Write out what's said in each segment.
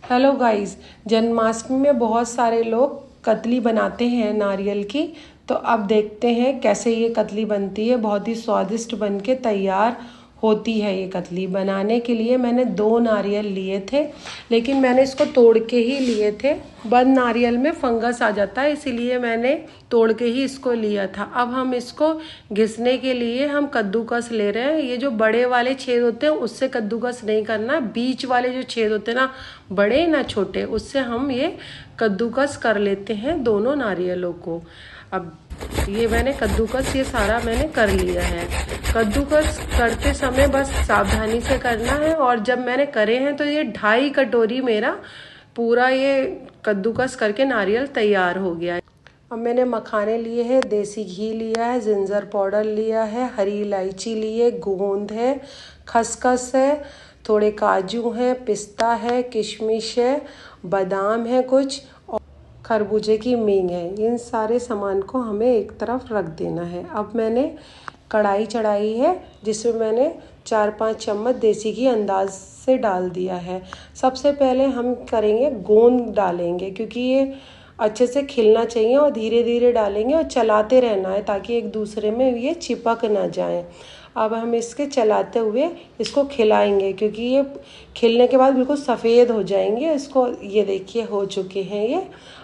Hello guys. Janmashtami में बहुत सारे लोग कतली बनाते हैं नारियल की। तो अब देखते हैं कैसे ये कतली बनती है। बहुत ही स्वादिष्ट बन के तैयार होती है ये कतली। बनाने के लिए मैंने 2 नारियल लिए थे, लेकिन मैंने इसको तोड़ के ही लिए थे। बंद नारियल में फंगस आ जाता है, इसीलिए मैंने तोड़ के ही इसको लिया था। अब हम इसको घिसने के लिए हम कद्दूकस ले रहे हैं। ये जो बड़े वाले छेद होते हैं उससे कद्दूकस नहीं करना, बीच वाले जो छेद होते हैं ना, बड़े ना छोटे, उससे हम ये कद्दूकस कर लेते हैं दोनों नारियलों को। अब ये मैंने कद्दूकस ये सारा मैंने कर लिया है। कद्दूकस करते समय बस सावधानी से करना है। और जब मैंने करे हैं तो ये 2.5 कटोरी मेरा पूरा ये कद्दूकस करके नारियल तैयार हो गया है। अब मैंने मखाने लिए हैं, देसी घी लिया है, जिंजर पाउडर लिया है, हरी इलायची ली है, गोंद है, खसखस है, थोड़े काजू हैं, पिस्ता है, किशमिश है, बादाम है कुछ, और खरबूजे की मींग है। इन सारे सामान को हमें एक तरफ रख देना है। अब मैंने कढ़ाई चढ़ाई है जिसमें मैंने 4-5 चम्मच देसी घी अंदाज से डाल दिया है। सबसे पहले हम करेंगे गोंद डालेंगे, क्योंकि ये अच्छे से खिलना चाहिए और धीरे धीरे डालेंगे और चलाते रहना है ताकि एक दूसरे में ये चिपक ना जाए। अब हम इसके चलाते हुए इसको खिलाएंगे, क्योंकि ये खिलने के बाद बिल्कुल सफ़ेद हो जाएंगे। इसको ये देखिए हो चुके हैं ये।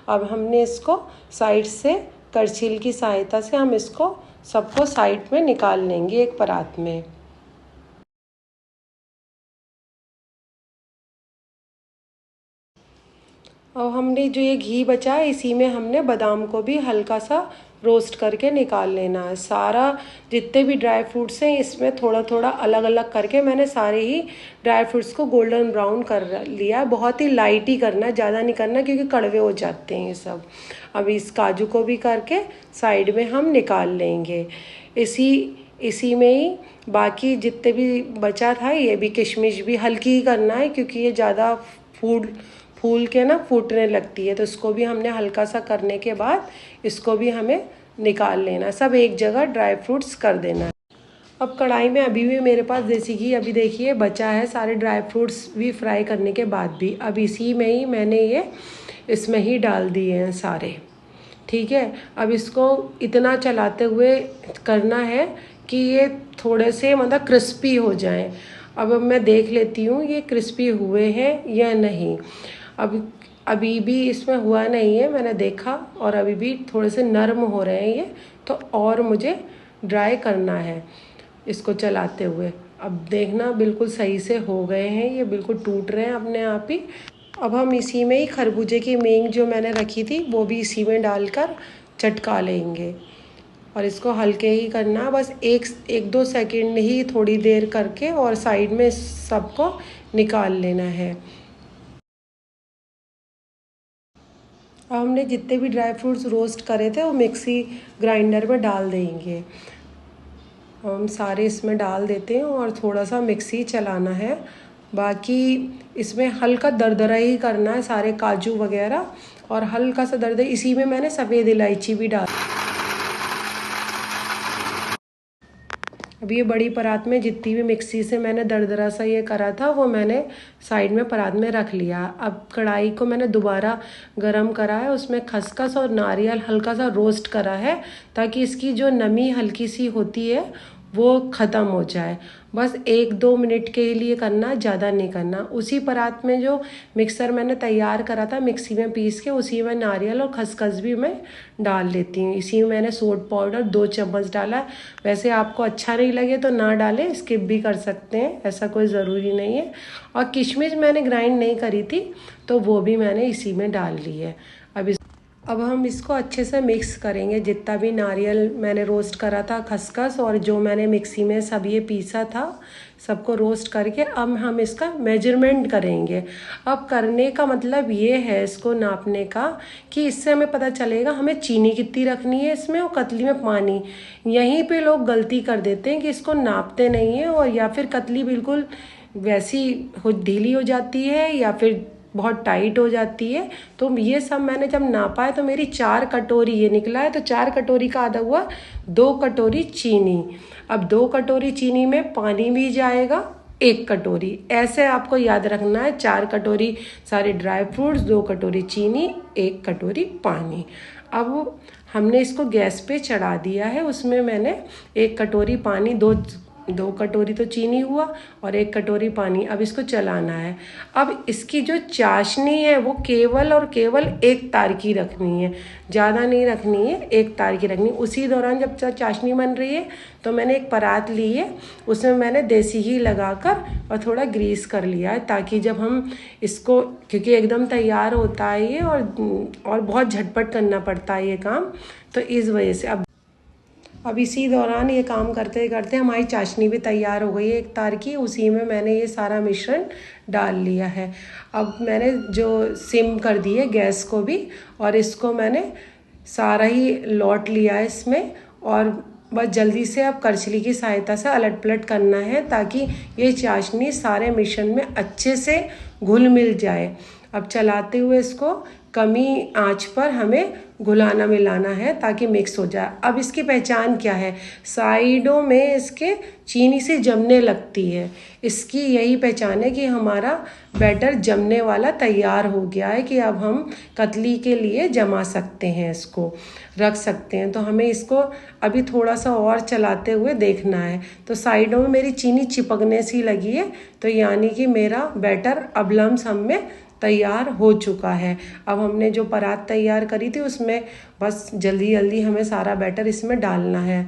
अब हमने इसको साइड से करछिल की सहायता से हम इसको सबको साइड में निकाल लेंगे एक परात में। और हमने जो ये घी बचा है इसी में हमने बादाम को भी हल्का सा रोस्ट करके निकाल लेना है। सारा जितने भी ड्राई फ्रूट्स हैं इसमें थोड़ा थोड़ा अलग अलग करके मैंने सारे ही ड्राई फ्रूट्स को गोल्डन ब्राउन कर लिया। बहुत ही लाइट ही करना, ज़्यादा नहीं करना, क्योंकि कड़वे हो जाते हैं ये सब। अब इस काजू को भी करके साइड में हम निकाल लेंगे। इसी में ही बाकी जितने भी बचा था ये भी किशमिश भी हल्की ही करना है, क्योंकि ये ज़्यादा फूल के ना फूटने लगती है। तो इसको भी हमने हल्का सा करने के बाद इसको भी हमें निकाल लेना। सब एक जगह ड्राई फ्रूट्स कर देना है। अब कढ़ाई में अभी भी मेरे पास देसी घी अभी देखिए बचा है, सारे ड्राई फ्रूट्स भी फ्राई करने के बाद भी। अब इसी में ही मैंने ये इसमें ही डाल दिए हैं सारे। ठीक है। अब इसको इतना चलाते हुए करना है कि ये थोड़े से मतलब क्रिस्पी हो जाएं। अब मैं देख लेती हूँ ये क्रिस्पी हुए हैं या नहीं। अभी भी इसमें हुआ नहीं है, मैंने देखा, और अभी भी थोड़े से नरम हो रहे हैं ये। तो और मुझे ड्राई करना है इसको चलाते हुए। अब देखना बिल्कुल सही से हो गए हैं ये, बिल्कुल टूट रहे हैं अपने आप ही। अब हम इसी में ही खरबूजे की मींग जो मैंने रखी थी वो भी इसी में डालकर चटका लेंगे। और इसको हल्के ही करना है, बस 1-2 सेकंड ही थोड़ी देर करके, और साइड में सबको निकाल लेना है। अब हमने जितने भी ड्राई फ्रूट्स रोस्ट करे थे वो मिक्सी ग्राइंडर में डाल देंगे। हम सारे इसमें डाल देते हैं और थोड़ा सा मिक्सी चलाना है। बाकी इसमें हल्का दरदरा ही करना है सारे काजू वगैरह, और हल्का सा दरदरा। इसी में मैंने सफ़ेद इलायची भी डाल। अब ये बड़ी परात में जितनी भी मिक्सी से मैंने दरदरा सा ये करा था वो मैंने साइड में परात में रख लिया। अब कढ़ाई को मैंने दोबारा गरम करा है, उसमें खसखस और नारियल हल्का सा रोस्ट करा है, ताकि इसकी जो नमी हल्की सी होती है वो ख़त्म हो जाए। बस 1-2 मिनट के लिए करना, ज़्यादा नहीं करना। उसी परात में जो मिक्सर मैंने तैयार करा था मिक्सी में पीस के, उसी में नारियल और खसखस भी मैं डाल लेती हूँ। इसी में मैंने सोड पाउडर 2 चम्मच डाला। वैसे आपको अच्छा नहीं लगे तो ना डालें, स्किप भी कर सकते हैं, ऐसा कोई ज़रूरी नहीं है। और किशमिश मैंने ग्राइंड नहीं करी थी तो वो भी मैंने इसी में डाल ली है। अब हम इसको अच्छे से मिक्स करेंगे। जितना भी नारियल मैंने रोस्ट करा था, खसखस, और जो मैंने मिक्सी में सब ये पीसा था, सबको रोस्ट करके अब हम इसका मेजरमेंट करेंगे। अब करने का मतलब ये है इसको नापने का, कि इससे हमें पता चलेगा हमें चीनी कितनी रखनी है इसमें और कतली में पानी। यहीं पे लोग गलती कर देते हैं कि इसको नापते नहीं हैं, और या फिर कतली बिल्कुल वैसी ढीली हो जाती है या फिर बहुत टाइट हो जाती है। तो ये सब मैंने जब नापा है तो मेरी 4 कटोरी ये निकला है। तो 4 कटोरी का आधा हुआ 2 कटोरी चीनी। अब 2 कटोरी चीनी में पानी भी जाएगा 1 कटोरी, ऐसे आपको याद रखना है। 4 कटोरी सारे ड्राई फ्रूट्स, 2 कटोरी चीनी, 1 कटोरी पानी। अब हमने इसको गैस पे चढ़ा दिया है। उसमें मैंने 1 कटोरी पानी, दो कटोरी तो चीनी हुआ और 1 कटोरी पानी। अब इसको चलाना है। अब इसकी जो चाशनी है वो केवल और केवल 1 तार की रखनी है, ज़्यादा नहीं रखनी है, 1 तार की रखनी है। उसी दौरान जब चाशनी बन रही है तो मैंने एक परात ली है, उसमें मैंने देसी घी लगाकर और थोड़ा ग्रीस कर लिया है, ताकि जब हम इसको, क्योंकि एकदम तैयार होता है ये और बहुत झटपट करना पड़ता है ये काम, तो इस वजह से अब इसी दौरान ये काम करते करते हमारी चाशनी भी तैयार हो गई है 1 तार की। उसी में मैंने ये सारा मिश्रण डाल लिया है। अब मैंने जो सिम कर दी है गैस को भी, और इसको मैंने सारा ही लौट लिया है इसमें, और बस जल्दी से अब करछली की सहायता से अलट पलट करना है, ताकि ये चाशनी सारे मिश्रण में अच्छे से घुल मिल जाए। अब चलाते हुए इसको कमी आंच पर हमें घुलाना मिलाना है ताकि मिक्स हो जाए। अब इसकी पहचान क्या है, साइडों में इसके चीनी से जमने लगती है। इसकी यही पहचान है कि हमारा बैटर जमने वाला तैयार हो गया है, कि अब हम कतली के लिए जमा सकते हैं, इसको रख सकते हैं। तो हमें इसको अभी थोड़ा सा और चलाते हुए देखना है। तो साइडों में मेरी चीनी चिपकने सी लगी है, तो यानी कि मेरा बैटर अब लमसम में तैयार हो चुका है। अब हमने जो परात तैयार करी थी उसमें बस जल्दी जल्दी हमें सारा बैटर इसमें डालना है।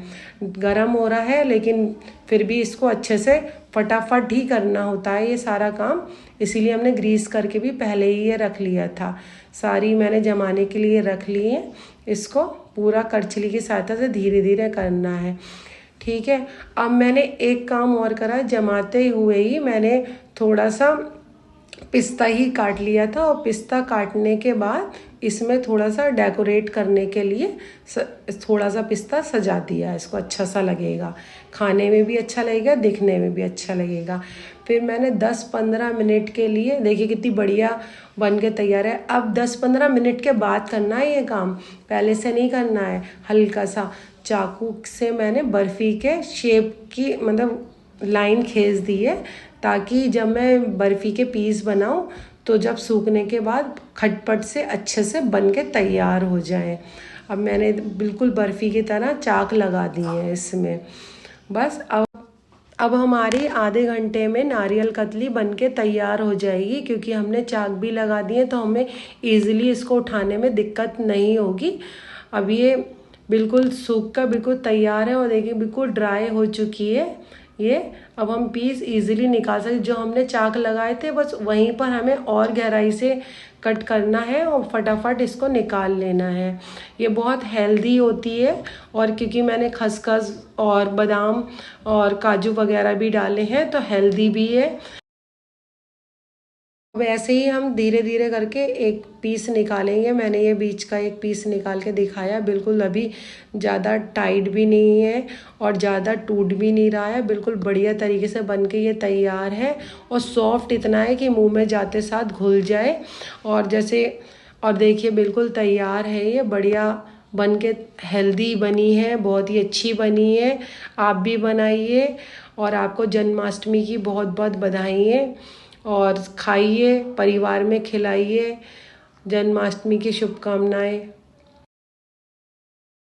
गरम हो रहा है, लेकिन फिर भी इसको अच्छे से फटाफट ही करना होता है ये सारा काम, इसीलिए हमने ग्रीस करके भी पहले ही ये रख लिया था। सारी मैंने जमाने के लिए रख ली है। इसको पूरा करछली की सहायता से धीरे धीरे करना है, ठीक है। अब मैंने एक काम और करा, जमाते हुए ही मैंने थोड़ा सा पिस्ता ही काट लिया था, और पिस्ता काटने के बाद इसमें थोड़ा सा डेकोरेट करने के लिए थोड़ा सा पिस्ता सजा दिया। इसको अच्छा सा लगेगा, खाने में भी अच्छा लगेगा, दिखने में भी अच्छा लगेगा। फिर मैंने 10-15 मिनट के लिए, देखिए कितनी बढ़िया बन के तैयार है। अब 10-15 मिनट के बाद करना है ये काम, पहले से नहीं करना है। हल्का सा चाकू से मैंने बर्फ़ी के शेप की मतलब लाइन खींच दी है, ताकि जब मैं बर्फ़ी के पीस बनाऊं तो जब सूखने के बाद खटपट से अच्छे से बन के तैयार हो जाए। अब मैंने बिल्कुल बर्फ़ी की तरह चाक लगा दी है इसमें। बस अब हमारी आधे घंटे में नारियल कतली बन के तैयार हो जाएगी, क्योंकि हमने चाक भी लगा दी है, तो हमें ईज़िली इसको उठाने में दिक्कत नहीं होगी। अब ये बिल्कुल सूख कर बिल्कुल तैयार है, और देखिए बिल्कुल ड्राई हो चुकी है ये। अब हम पीस इजीली निकाल सकते, जो हमने चाक लगाए थे बस वहीं पर हमें और गहराई से कट करना है और फटाफट इसको निकाल लेना है। ये बहुत हेल्दी होती है, और क्योंकि मैंने खसखस और बादाम और काजू वगैरह भी डाले हैं तो हेल्दी भी है। वैसे ही हम धीरे धीरे करके एक पीस निकालेंगे। मैंने ये बीच का एक पीस निकाल के दिखाया, बिल्कुल अभी ज़्यादा टाइट भी नहीं है और ज़्यादा टूट भी नहीं रहा है, बिल्कुल बढ़िया तरीके से बन के ये तैयार है। और सॉफ्ट इतना है कि मुंह में जाते साथ घुल जाए, और देखिए बिल्कुल तैयार है ये, बढ़िया बन के हेल्दी बनी है, बहुत ही अच्छी बनी है। आप भी बनाइए, और आपको जन्माष्टमी की बहुत बहुत बधाई है। और खाइए, परिवार में खिलाइए। जन्माष्टमी की शुभकामनाएं।